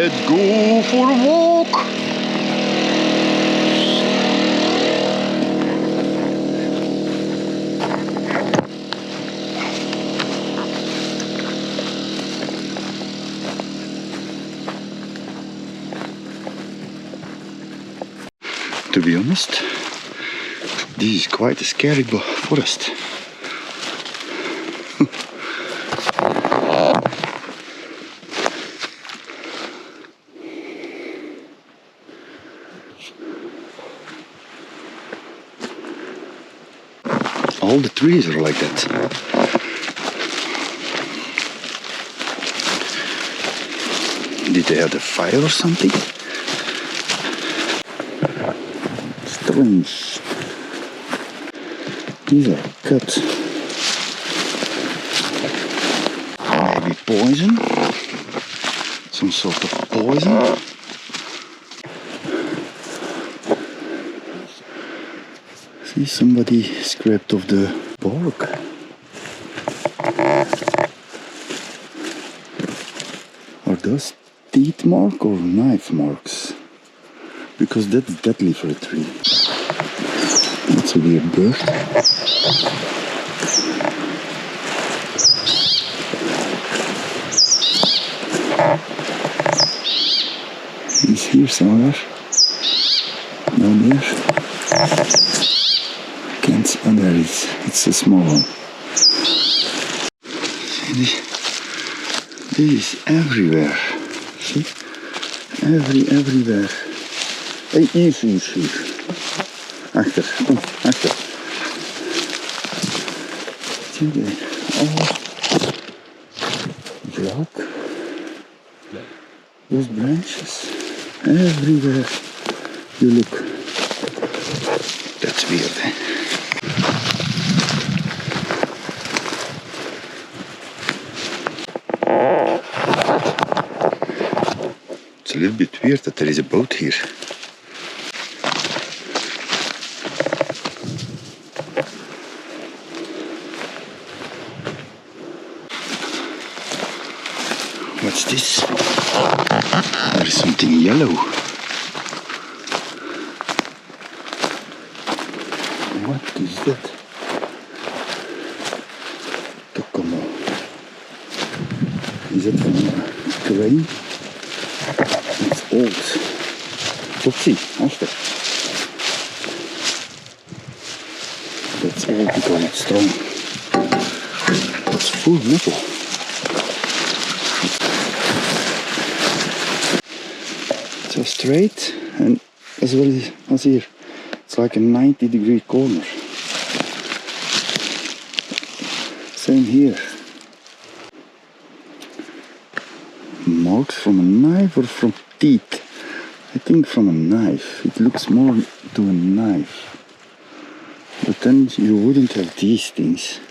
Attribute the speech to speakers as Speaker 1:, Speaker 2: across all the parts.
Speaker 1: Let's go for a walk. To be honest, this is quite a scary forest. All the trees are like that. Did they have a fire or something? Strange. These are cut. Maybe poison? Some sort of poison? See, somebody scraped off the bark. Are those teeth marks or knife marks? Because that's deadly for a tree. That's a weird bird. He's here somewhere. Down there. Can't. Oh, there it is. It's a small one. See, this is everywhere. See? Everywhere. Hey, hier. Achter, kom, achter. Zie je? Oh. Block. Those branches. Everywhere you look. That's weird, eh? It's a little bit weird that there is a boat here. What's this? There is something yellow. What is that? Tokomo. Is it from a grain? It's old. Topsy, after. That's old because it's strong. It's full of metal. So straight, and as well as here, it's like a 90-degree corner. Same here. Marks from a knife or from teeth? I think from a knife. It looks more to a knife. But then you wouldn't have these things.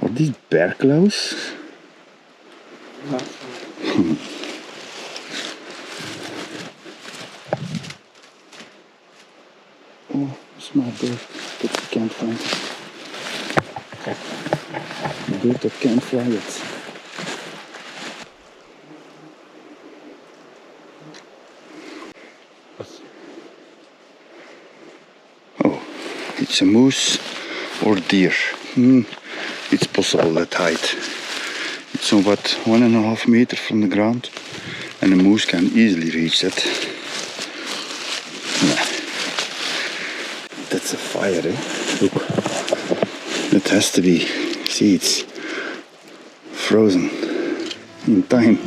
Speaker 1: Are these bear claws? Oh, small bird that you can't find. A bird that can't fly yet. Oh, it's a moose or deer. It's possible that height. It's about 1.5 meters from the ground, and a moose can easily reach that. Yeah. That's a fire, eh? Look. It has to be. See, it's frozen in time.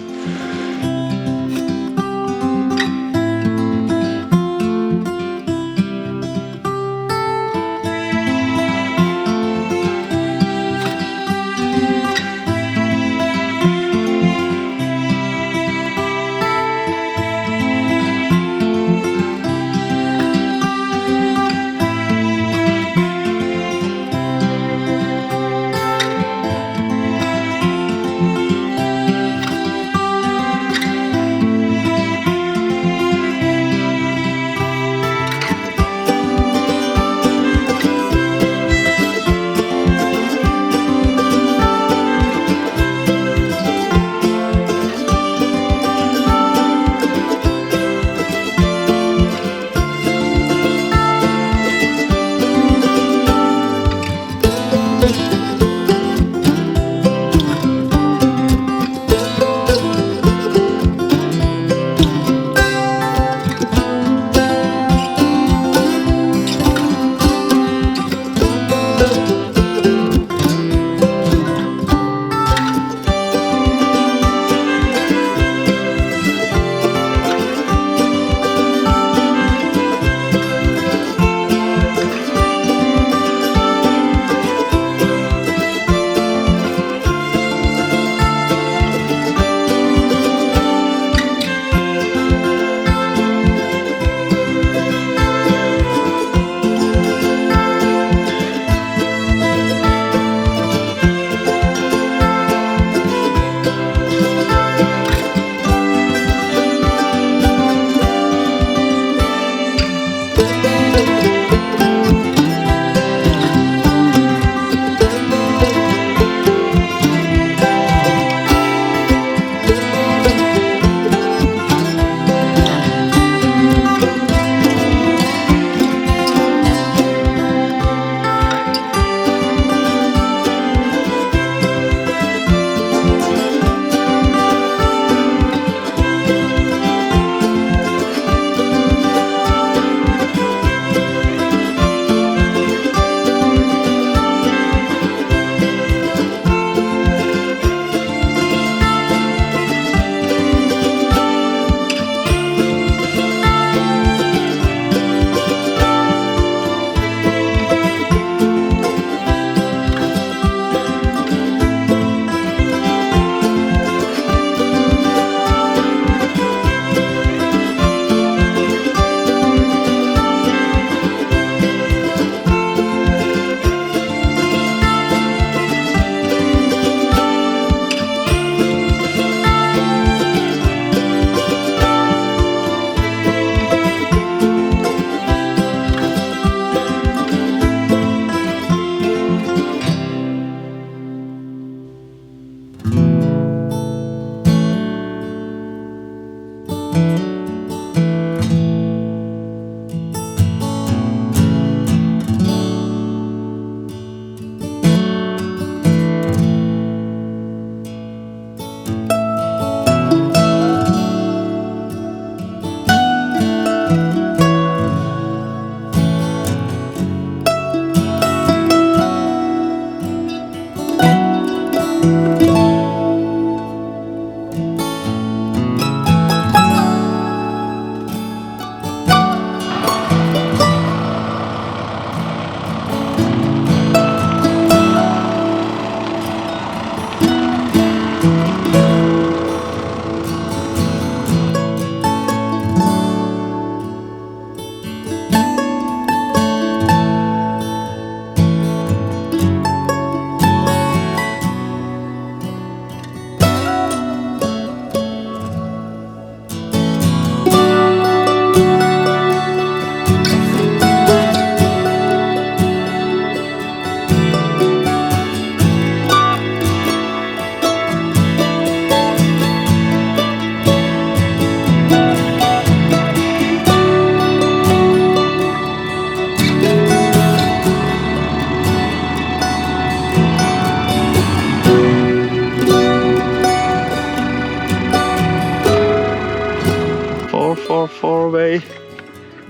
Speaker 1: far away.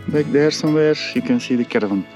Speaker 1: Back there somewhere, you can see the caravan.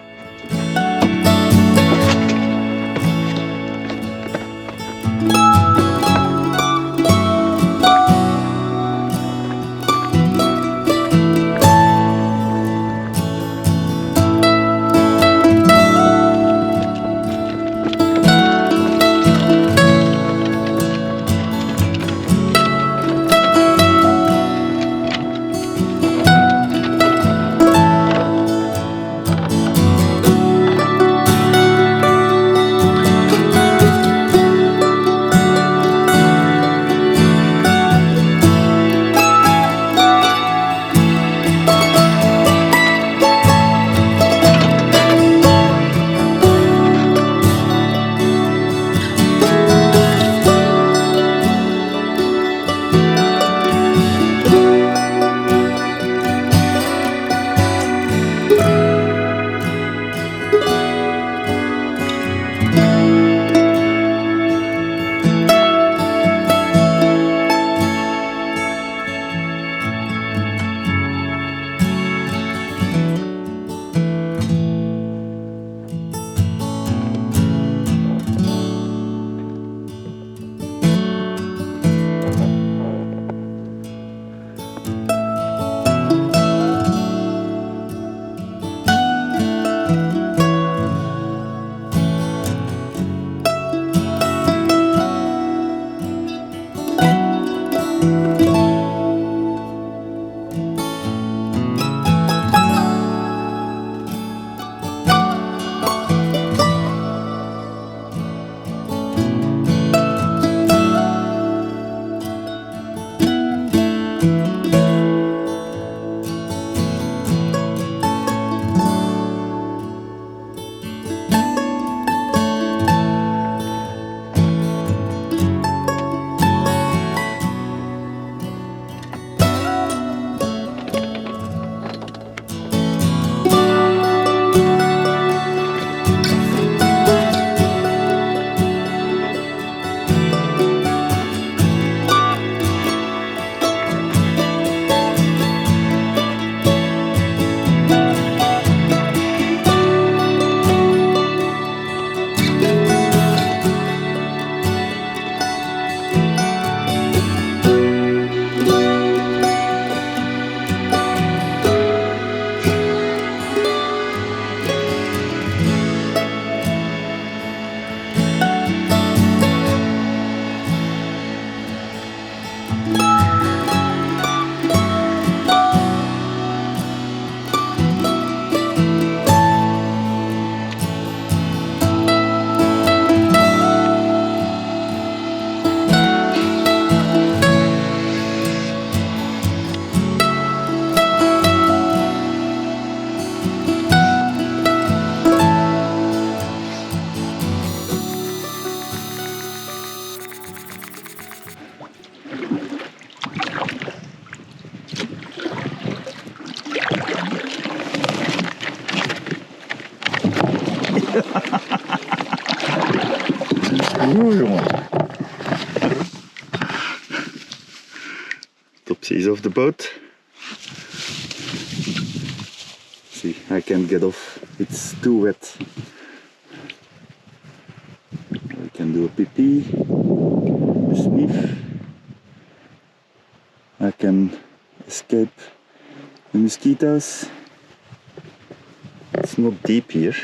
Speaker 1: Jongen. Topsy is off the boat. See, I can't get off. It's too wet. I can do a pee-pee, a sniff. I can escape the mosquitoes. It's not deep here.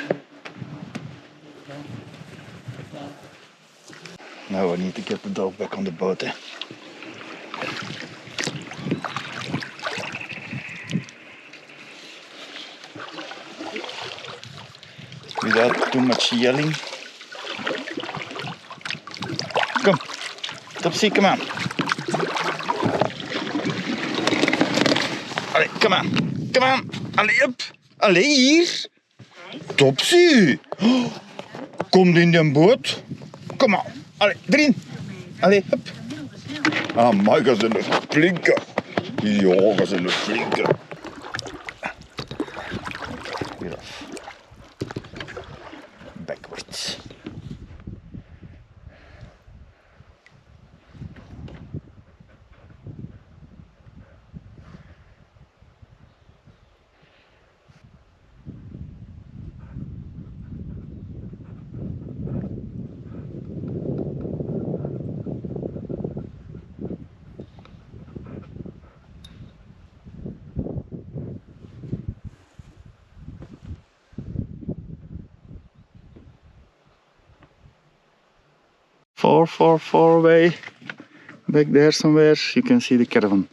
Speaker 1: Now I need to get the dog back on the boat. Without too much yelling. Come, Topsy, come on. Allee, come on. Come on. Allee, up. Allee, hier. Topsy. Oh, kom in de boot. Kom aan. Allee, erin. Allee, hup. Ah, maar dat is een flinke. Ja, dat is een flinke. Weer af. Backwards. far away, back there somewhere, you can see the caravan.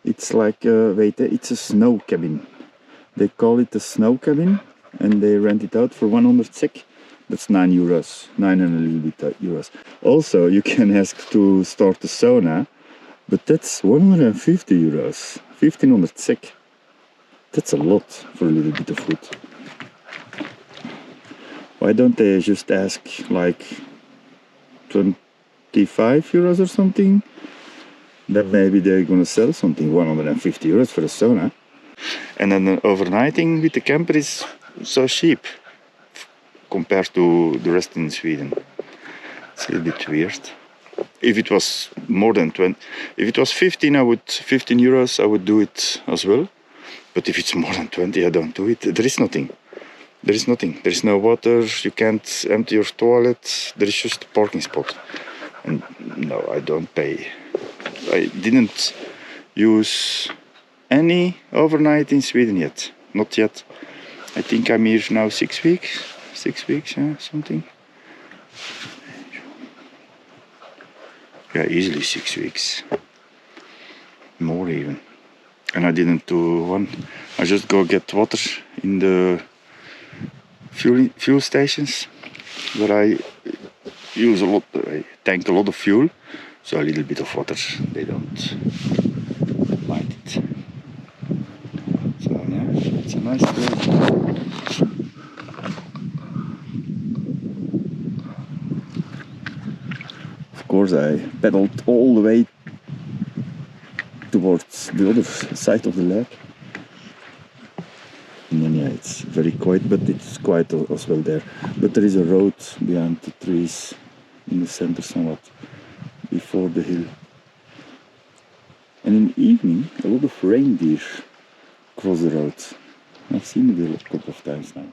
Speaker 1: It's like, wait, it's a snow cabin. They call it a snow cabin, and they rent it out for 100 SEK. That's 9 euros, 9 and a little bit euros. Also, you can ask to start a sauna, but that's 150 euros, 1500 SEK. That's a lot for a little bit of wood. Why don't they just ask like 25 euros or something? Then maybe they're gonna sell something 150 euros for a sauna. And then the overnighting with the camper is so cheap compared to the rest in Sweden. It's a little bit weird. If it was more than 20, if it was 15 euros, I would do it as well. But if it's more than 20, I don't do it. There is nothing. There is nothing. There is no water. You can't empty your toilet. There is just a parking spot. And no, I don't pay. I didn't use any overnight in Sweden yet. Not yet. I think I'm here now 6 weeks. 6 weeks, yeah, something. Yeah, easily 6 weeks. More even. And I didn't do one. I just go get water in the fuel stations where I use a lot. I tank a lot of fuel, so a little bit of water. They don't mind it. So yeah, it's a nice place. Of course, I pedaled all the way towards the other side of the lake. And then yeah, it's very quiet, but it's quiet as well there. But there is a road behind the trees in the center somewhat before the hill. And in the evening, a lot of reindeer cross the road. I've seen it a couple of times now.